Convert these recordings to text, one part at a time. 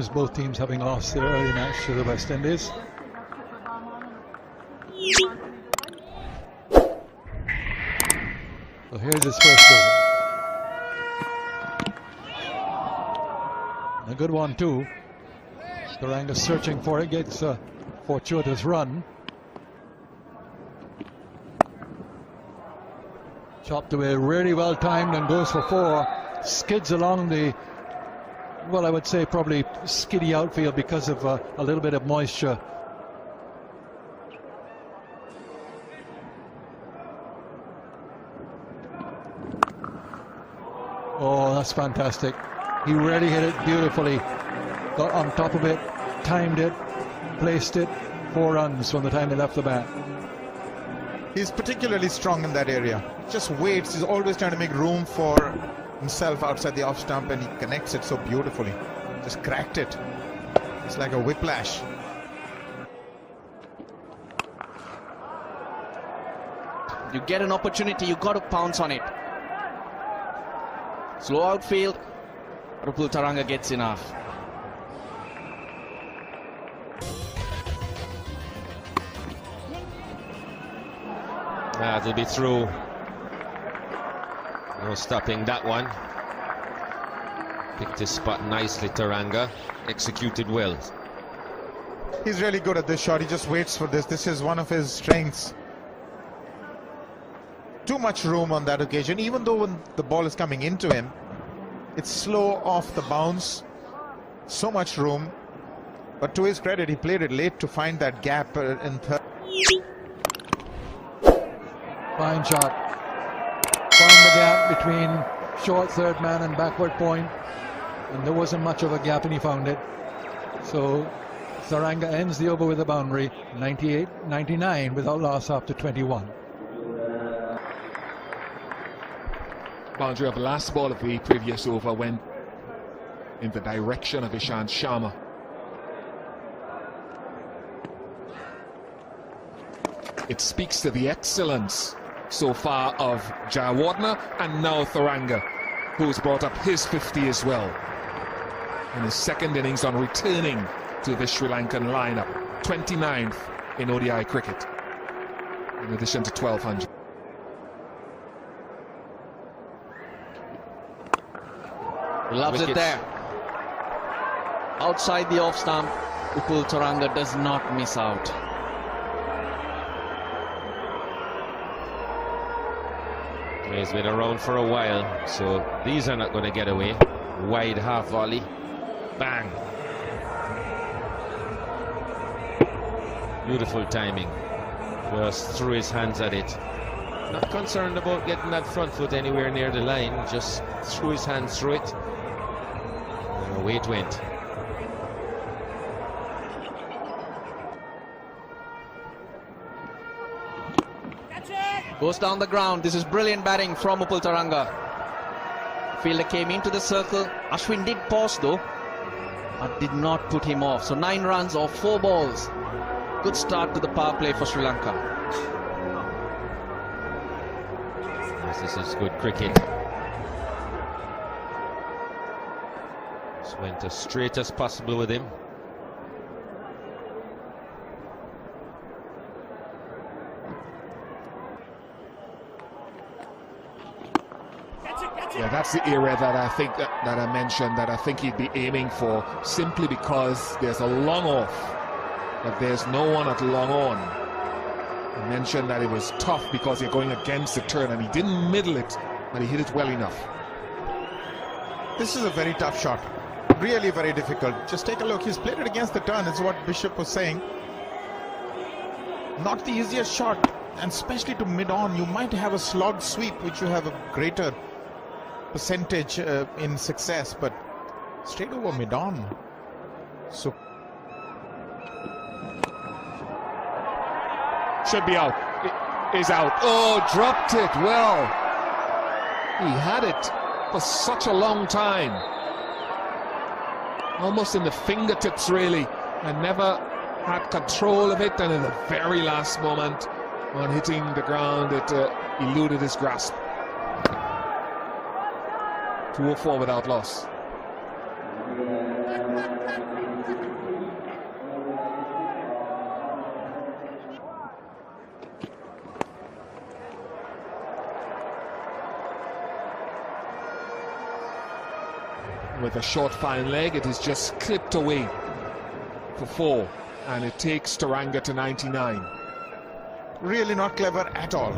games, both teams having lost their early match to the West Indies. So here's his first over. A good one too. Tharanga searching for it, gets a fortuitous run. Chopped away, really well timed, and goes for 4. Skids along the, well, I would say probably skiddy outfield because of a little bit of moisture. Oh, that's fantastic. He really hit it beautifully. Got on top of it, timed it, placed it. 4 runs from the time he left the bat. He's particularly strong in that area. Just waits. He's always trying to make room for himself outside the off stump, and he connects it so beautifully. Just cracked it. It's like a whiplash. You get an opportunity, you got to pounce on it. Slow outfield. Upul Tharanga gets enough. That'll be through. No stopping that one. Picked his spot nicely, Tharanga. Executed well. He's really good at this shot. He just waits for this. This is one of his strengths. Too much room on that occasion. Even though when the ball is coming into him, it's slow off the bounce. So much room. But to his credit, he played it late to find that gap in third. Fine shot. Found the gap between short third man and backward point, and there wasn't much of a gap, and he found it. So Tharanga ends the over with a boundary, 98-99 without loss after 21. Boundary of the last ball of the previous over went in the direction of Ishant Sharma. It speaks to the excellence so far of Jayawardene and now Tharanga, who's brought up his 50 as well in his second innings on returning to the Sri Lankan lineup. 29th in ODI cricket, in addition to 1200. Loves Wickets. it there. Outside the off stump, Upul Tharanga does not miss out. He's been around for a while, so these are not going to get away. Wide half volley. Bang. Beautiful timing. Just threw his hands at it. Not concerned about getting that front foot anywhere near the line. Just threw his hands through it. And away it went. Goes down the ground. This is brilliant batting from Upul Tharanga. Fielder came into the circle. Ashwin did pause though, but did not put him off. So 9 runs off 4 balls. Good start to the power play for Sri Lanka. This is good cricket. Just went as straight as possible with him. Yeah, that's the area that I think that I mentioned that I think he'd be aiming for, simply because there's a long off, but there's no one at long on. I mentioned that it was tough because you're going against the turn, and he didn't middle it, but he hit it well enough. This is a very tough shot. Really very difficult. Just take a look. He's played it against the turn. It's what Bishop was saying. Not the easiest shot, and especially to mid-on. You might have a slog sweep, which you have a greater percentage in success, but straight over mid-on. So Should be out. It is out. Oh, dropped it. Well, he had it for such a long time. Almost in the fingertips, really, and never had control of it. And in the very last moment, on hitting the ground, it eluded his grasp. 204 without loss. with a short fine leg. It is just clipped away for 4, and it takes Tharanga to 99. Really not clever at all.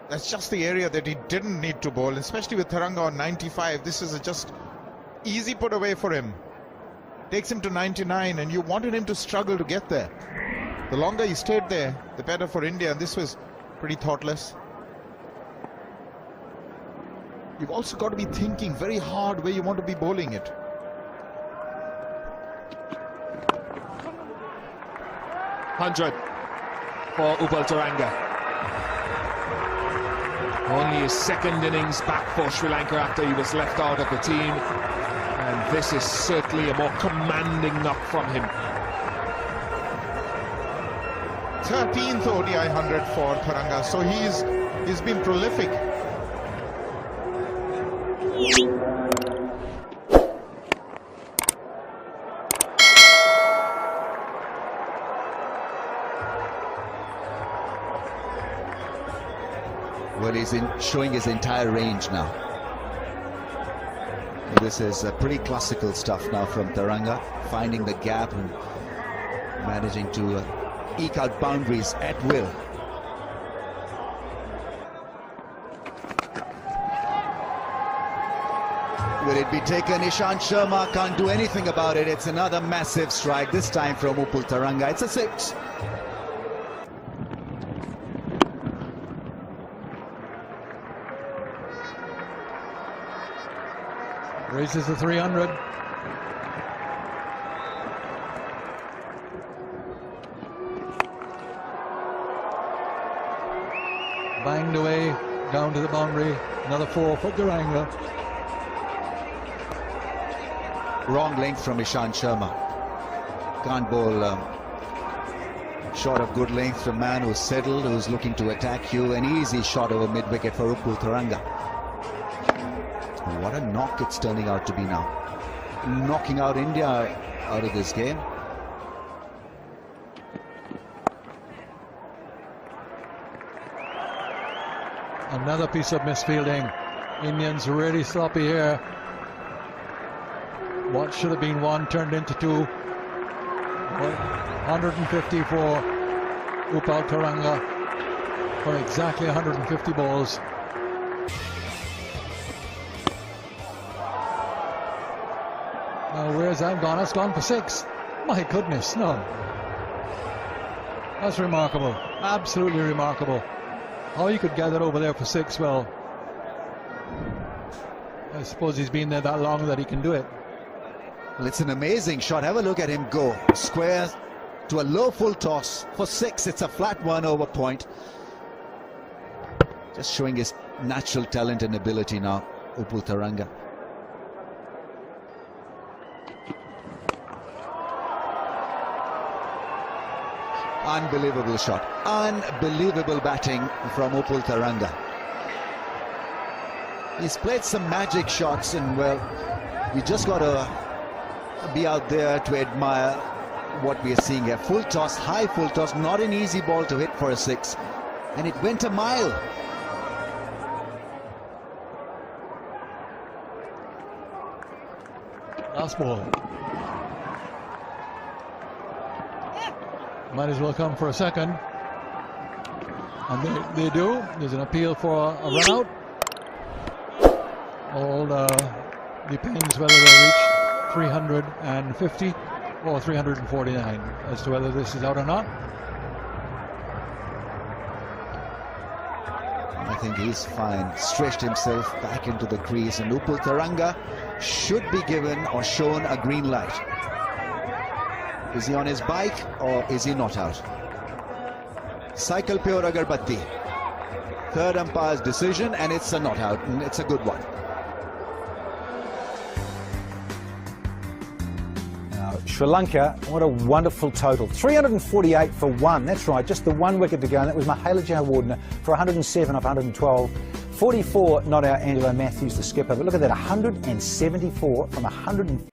That's just the area that he didn't need to bowl, especially with Tharanga on 95. This is a just easy put away for him. Takes him to 99, and you wanted him to struggle to get there. The longer he stayed there, the better for India, and this was pretty thoughtless. You've also got to be thinking very hard where you want to be bowling it. $100 for Upul Tharanga. Only his second innings back for Sri Lanka after he was left out of the team, and this is certainly a more commanding knock from him. 13th ODI 100 for Tharanga, so he's been prolific. Well, he's showing his entire range now. This is pretty classical stuff now from Tharanga, finding the gap and managing to eke out boundaries at will. Will it be taken? Ishant Sharma can't do anything about it. It's another massive strike, this time from Upul Tharanga. It's a 6. Raises the 300. Banged away, down to the boundary. Another 4 for Tharanga. Wrong length from Ishant Sharma. Can't bowl shot of good length from a man who's settled, who's looking to attack you. An easy shot over mid-wicket for Upul Tharanga. What a knock it's turning out to be now. Knocking out India out of this game. Another piece of misfielding. Indians really sloppy here. What should have been 1 turned into 2. 150 for Upul Tharanga for exactly 150 balls. Now where's that gone? It's gone for 6. My goodness, no. That's remarkable. Absolutely remarkable. How he could get it over there for 6, well, I suppose he's been there that long that he can do it. Well, it's an amazing shot. Have a look at him go. Square to a low full toss for 6. It's a flat 1 over point. Just showing his natural talent and ability now, Upul Tharanga. Unbelievable shot. Unbelievable batting from Upul Tharanga. He's played some magic shots, and well, you just got to be out there to admire what we are seeing here. Full toss, high full toss, not an easy ball to hit for a 6, and it went a mile. Last ball. Might as well come for a second. And they do. There's an appeal for a run out. All depends whether they reach 350 or 349 as to whether this is out or not. I think he's fine. Stretched himself back into the crease, and Upul Tharanga should be given or shown a green light. Is he on his bike or is he not out? Cycle pe aur agarbatti. Third umpire's decision, and it's a not out, and it's a good one. Now, Sri Lanka, what a wonderful total. 348 for 1. That's right, just the 1 wicket to go, and that was Mahela Jayawardene for 107 off 112. 44 not out Angelo Matthews, the skipper, but look at that, 174 from 150.